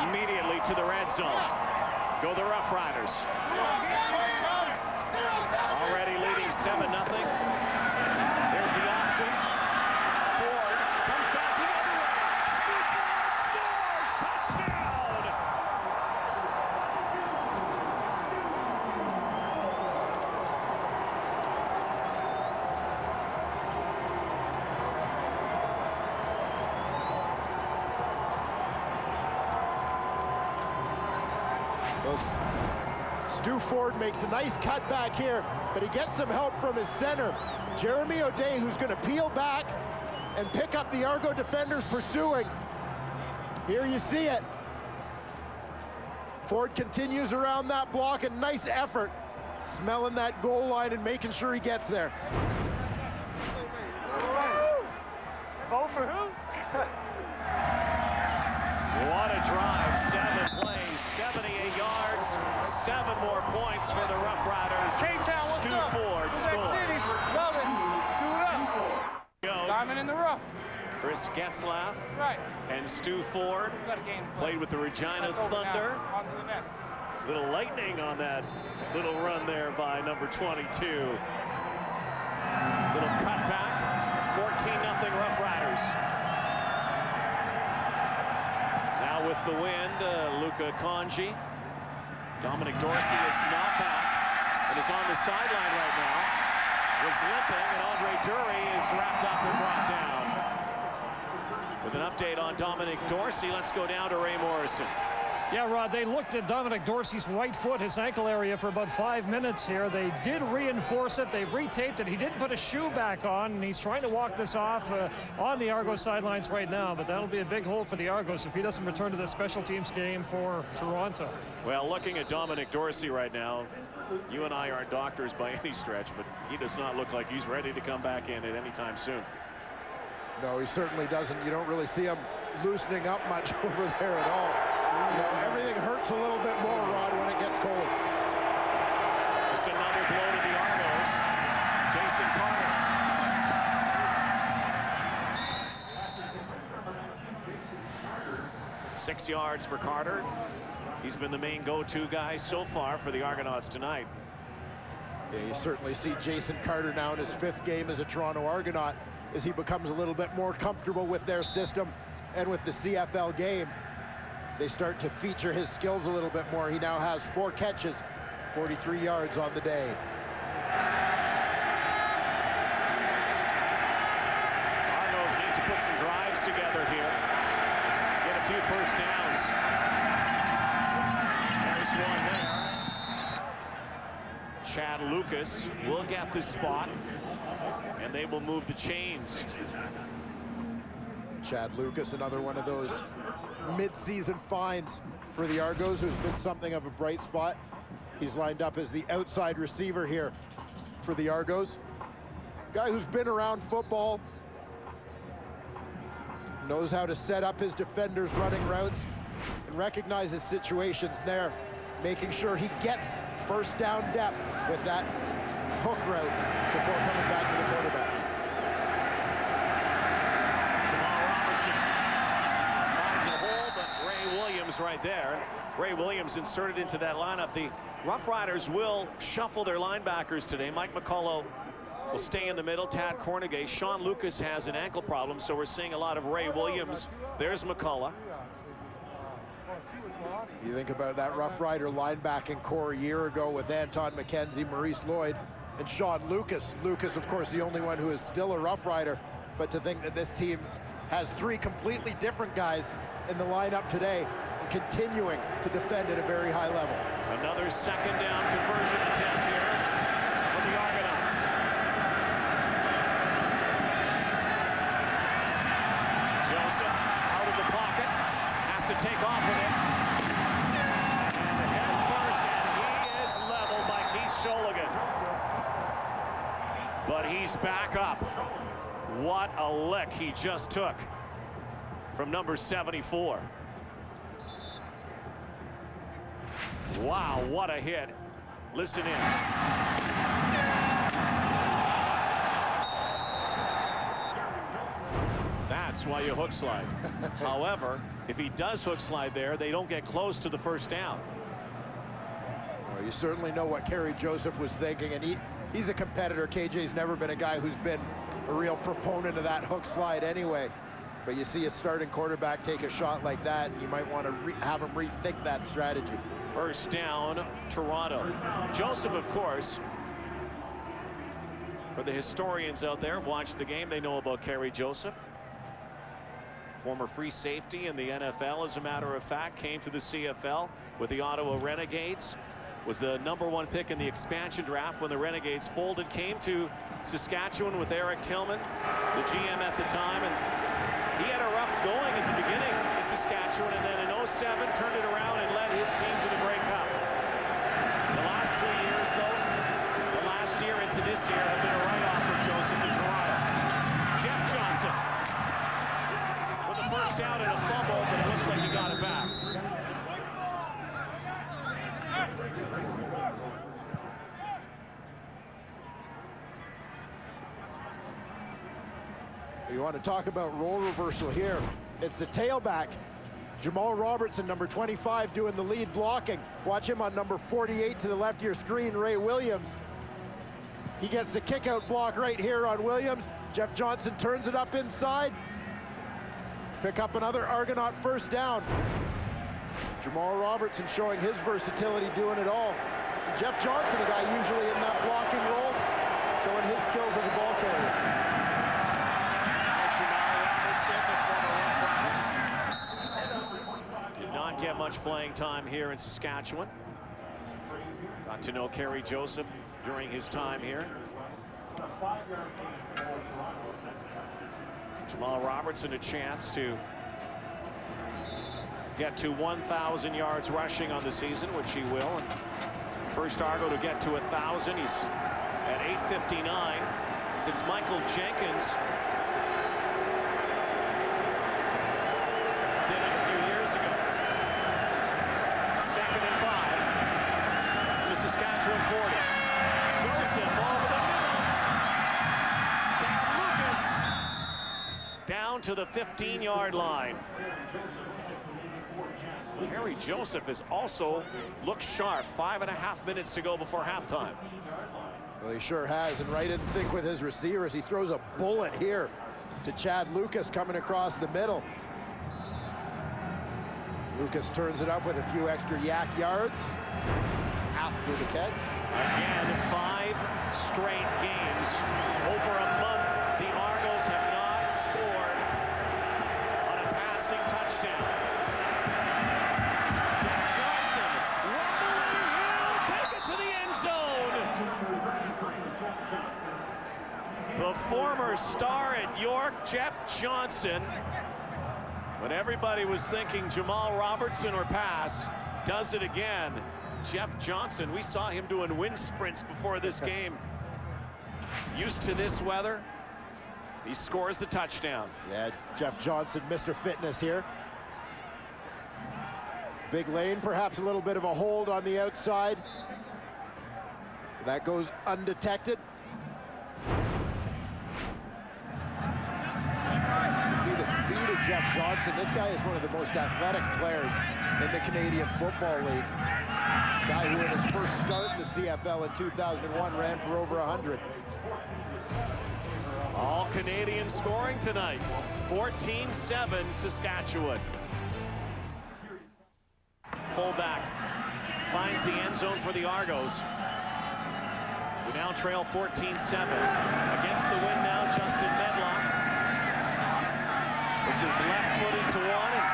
immediately to the red zone. Go the Roughriders. Already leading 7-0. There's the option. Ford comes back the other way. Stu Ford scores. Touchdown. Stu Ford makes a nice cut back here, but he gets some help from his center, Jeremy O'Day, who's going to peel back and pick up the Argo defenders pursuing. Here you see it. Ford continues around that block, and nice effort, smelling that goal line and making sure he gets there. Vote for who? What a drive, 7 plays, 78 yards, 7 more points for the Roughriders. K-Town, what's Stu up? Ford scores. Love it. Do it up. Go. Diamond in the rough. Chris Getzlaff Right. and Stu Ford We got a game to play. played with the Regina That's over Thunder. now. On to the next. Little lightning on that little run there by number 22. Little cutback, 14-0 Roughriders. Now with the wind, Luca Conji. Dominic Dorsey is not back and is on the sideline right now. Was limping, and Andre Dury is wrapped up and brought down. With an update on Dominic Dorsey, let's go down to Ray Morrison. Yeah, Rod, they looked at Dominic Dorsey's right foot, his ankle area, for about 5 minutes here. They did reinforce it. They retaped it. He didn't put a shoe back on, and he's trying to walk this off on the Argos sidelines right now. But that'll be a big hole for the Argos if he doesn't return to the special teams game for Toronto. Well, looking at Dominic Dorsey right now, you and I aren't doctors by any stretch, but he does not look like he's ready to come back in at any time soon. No, he certainly doesn't. You don't really see him loosening up much over there at all. You know, everything hurts a little bit more, Rod, when it gets cold. Just another blow to the Argos. Jason Carter. Six yards for Carter. He's been the main go-to guy so far for the Argonauts tonight. Yeah, you certainly see Jason Carter now in his 5th game as a Toronto Argonaut as he becomes a little bit more comfortable with their system and with the CFL game. They start to feature his skills a little bit more. He now has 4 catches, 43 yards on the day. Argos need to put some drives together here. Get a few first downs. There's one there. Chad Lucas will get the spot, and they will move the chains. Chad Lucas, another one of those mid-season finds for the Argos, who's been something of a bright spot. He's lined up as the outside receiver here for the Argos. Guy who's been around football, knows how to set up his defenders running routes and recognizes situations there, making sure he gets first down depth with that hook route before coming back to the quarterback. Right there. Ray Williams inserted into that lineup. The Roughriders will shuffle their linebackers today. Mike McCullough will stay in the middle. Tad Cornegay. Sean Lucas has an ankle problem, so we're seeing a lot of Ray Williams. There's McCullough. You think about that Rough Rider linebacking core a year ago with Anton McKenzie, Maurice Lloyd, and Sean Lucas. Lucas, of course, the only one who is still a Rough Rider, but to think that this team has 3 completely different guys in the lineup today, continuing to defend at a very high level. Another second down conversion attempt here for the Argonauts. Joseph out of the pocket, has to take off with it. And head first, and he is leveled by Keith Sholigan. But he's back up. What a lick he just took from number 74. Wow, what a hit. Listen in. That's why you hook slide. However, if he does hook slide there, they don't get close to the first down. Well, you certainly know what Kerry Joseph was thinking, and he's a competitor. KJ's never been a guy who's been a real proponent of that hook slide anyway. But you see a starting quarterback take a shot like that, and you might want to have him rethink that strategy. First down, Toronto. Joseph, of course, for the historians out there, watched the game. They know about Kerry Joseph. Former free safety in the NFL, as a matter of fact, came to the CFL with the Ottawa Renegades. Was the #1 pick in the expansion draft when the Renegades folded. Came to Saskatchewan with Eric Tillman, the GM at the time, and he had a rough going at the beginning in Saskatchewan, and then in 07 turned it around and led his team to the Grey Cup. The last 2 years, though, the last year into this year, have been a write-off for Joseph in Toronto. Jeff Johnson with the first down and a fumble, but it looks like he got it back. You want to talk about role reversal here. It's the tailback, Jamal Robertson, number 25, doing the lead blocking. Watch him on number 48 to the left of your screen, Ray Williams. He gets the kick out block right here on Williams. Jeff Johnson turns it up inside. Pick up another Argonaut first down. Jamal Robertson showing his versatility, doing it all. And Jeff Johnson, a guy usually in that blocking role, showing his skills as a ball carrier. Did not get much playing time here in Saskatchewan. Got to know Kerry Joseph during his time here. Jamal Robertson a chance to get to 1,000 yards rushing on the season, which he will. And first Argo to get to 1,000. He's at 8:59 since Michael Jenkins did it a few years ago. 2nd and 5 from the Saskatchewan 40. Joseph over the middle. Chad Lucas down to the 15-yard line. Kerry Joseph has also looked sharp. 5.5 minutes to go before halftime. Well, he sure has, and right in sync with his receivers. He throws a bullet here to Chad Lucas coming across the middle. Lucas turns it up with a few extra yak yards after the catch. Again, 5 straight games. Over a month, the Argos have not scored on a passing touchdown. Jeff Johnson, he'll take it to the end zone. The former star at York, Jeff Johnson, when everybody was thinking Jamal Robertson or pass, does it again. Jeff Johnson, we saw him doing wind sprints before this game. Used to this weather, he scores the touchdown. Yeah, Jeff Johnson, Mr. Fitness here. Big lane, perhaps a little bit of a hold on the outside. That goes undetected. The speed of Jeff Johnson. This guy is one of the most athletic players in the Canadian Football League. Guy who in his first start in the CFL in 2001 ran for over 100. All Canadian scoring tonight. 14-7 Saskatchewan. Fullback finds the end zone for the Argos. We now trail 14-7. Against the wind now, Justin Medlock. It's his left foot into one, and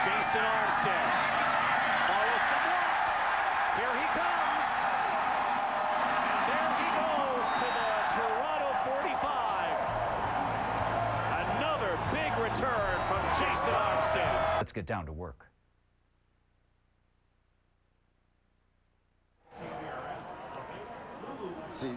Jason Armstead follows some walks. Here he comes. And there he goes to the Toronto 45. Another big return from Jason Armstead. Let's get down to work. See,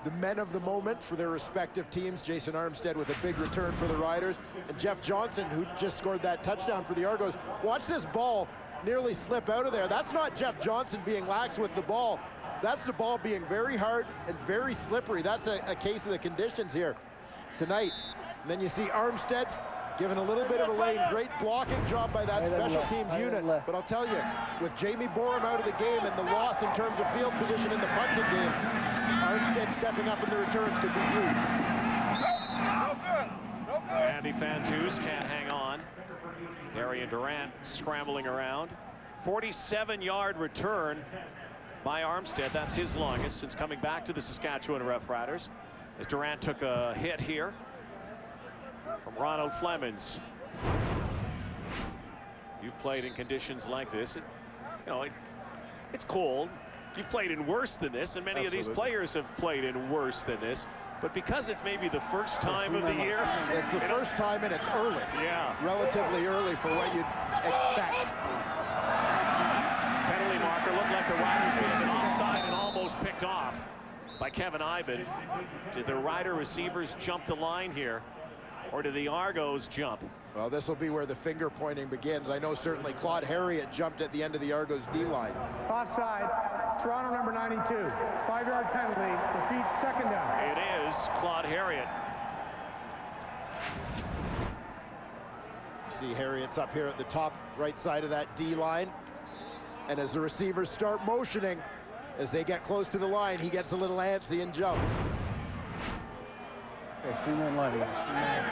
the men of the moment for their respective teams. Jason Armstead with a big return for the Riders, and Jeff Johnson, who just scored that touchdown for the Argos. Watch this ball nearly slip out of there. That's not Jeff Johnson being lax with the ball. That's the ball being very hard and very slippery. That's a case of the conditions here tonight. And then you see Armstead given a little bit of a lane. Great blocking job by that special teams unit. But I'll tell you, with Jamie Borum out of the game and the loss in terms of field position in the punting game, Armstead stepping up in the returns could be huge. Andy Fantuz can't hang on. Darian Durant scrambling around. 47-yard return by Armstead. That's his longest since coming back to the Saskatchewan Roughriders, as Durant took a hit here from Ronald Flemings. You've played in conditions like this. It's cold. You've played in worse than this, and many of these players have played in worse than this. But because it's maybe the first time of the year. It's the first time, and it's early. Yeah. Relatively early for what you'd expect. Penalty marker looked like the Riders may have been offside and almost picked off by Kevin Iben. Did the Rider receivers jump the line here, or did the Argos jump? Well, this will be where the finger pointing begins. I know certainly Claude Harriott jumped at the end of the Argos D-line. Offside, Toronto number 92. 5-yard penalty, repeat, second down. It is Claude Harriott. See Harriott's up here at the top right side of that D-line. And as the receivers start motioning, as they get close to the line, he gets a little antsy and jumps.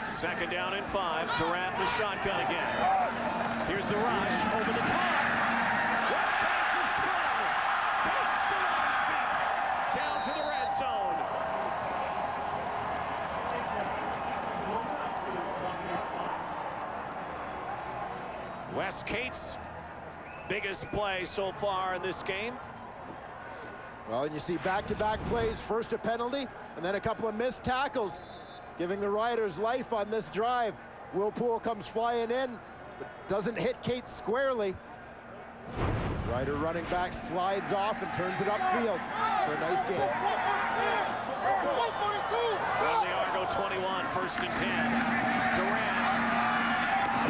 Second down and 5. Durant the shotgun again. Here's the rush over the top. West Cates is sprung. Cates still on his feet. Down to the red zone. West Cates' biggest play so far in this game. Well, and you see back-to-back plays, first a penalty, and then a couple of missed tackles, giving the Riders life on this drive. Will Poole comes flying in, but doesn't hit Cates squarely. Rider running back slides off and turns it upfield for a nice game. On the Argo 21, first and 10. Durant,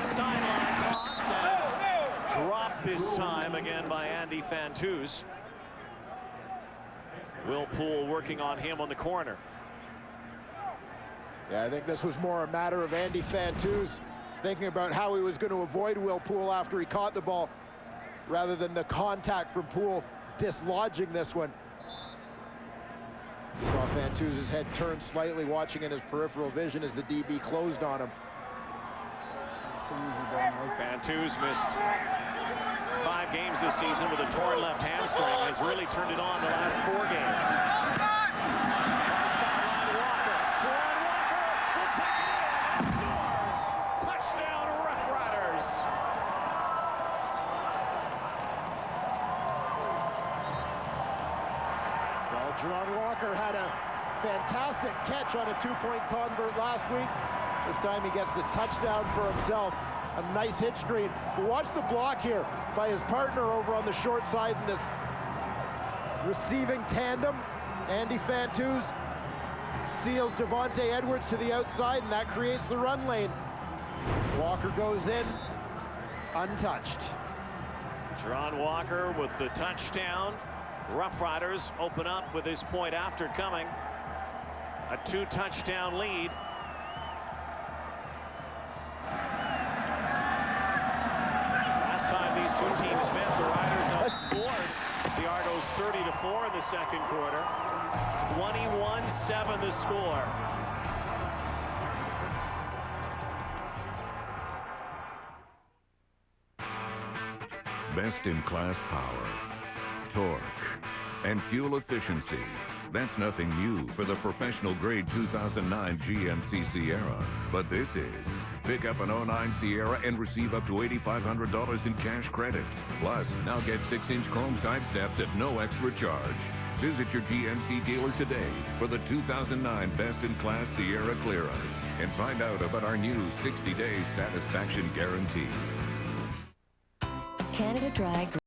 sideline toss, and dropped this time again by Andy Fantuz. Will Poole working on him on the corner. Yeah, I think this was more a matter of Andy Fantuz thinking about how he was going to avoid Will Poole after he caught the ball, rather than the contact from Poole dislodging this one. You saw Fantuz's head turn slightly, watching in his peripheral vision as the DB closed on him. Fantuz missed 5 games this season with a torn left hamstring. Has really turned it on the last 4 games. Sideline Walker. Jerron Walker will take it in and scores. Touchdown Rough Riders. Well, Jerron Walker had a fantastic catch on a 2-point convert last week. This time he gets the touchdown for himself. A nice hitch screen. But watch the block here by his partner over on the short side in this receiving tandem. Andy Fantuz seals Devontae Edwards to the outside, and that creates the run lane. Walker goes in untouched. Jerron Walker with the touchdown. Rough Riders open up with this point after coming. A 2-touchdown lead. Last time these two teams met, the Riders outscored the Argos 30-4 in the second quarter. 21-7 the score. Best in class power, torque, and fuel efficiency. That's nothing new for the professional grade 2009 GMC Sierra. But this is. Pick up an 09 Sierra and receive up to $8,500 in cash credit. Plus, now get 6-inch chrome side steps at no extra charge. Visit your GMC dealer today for the 2009 Best in Class Sierra Clearance and find out about our new 60-day satisfaction guarantee. Canada Dry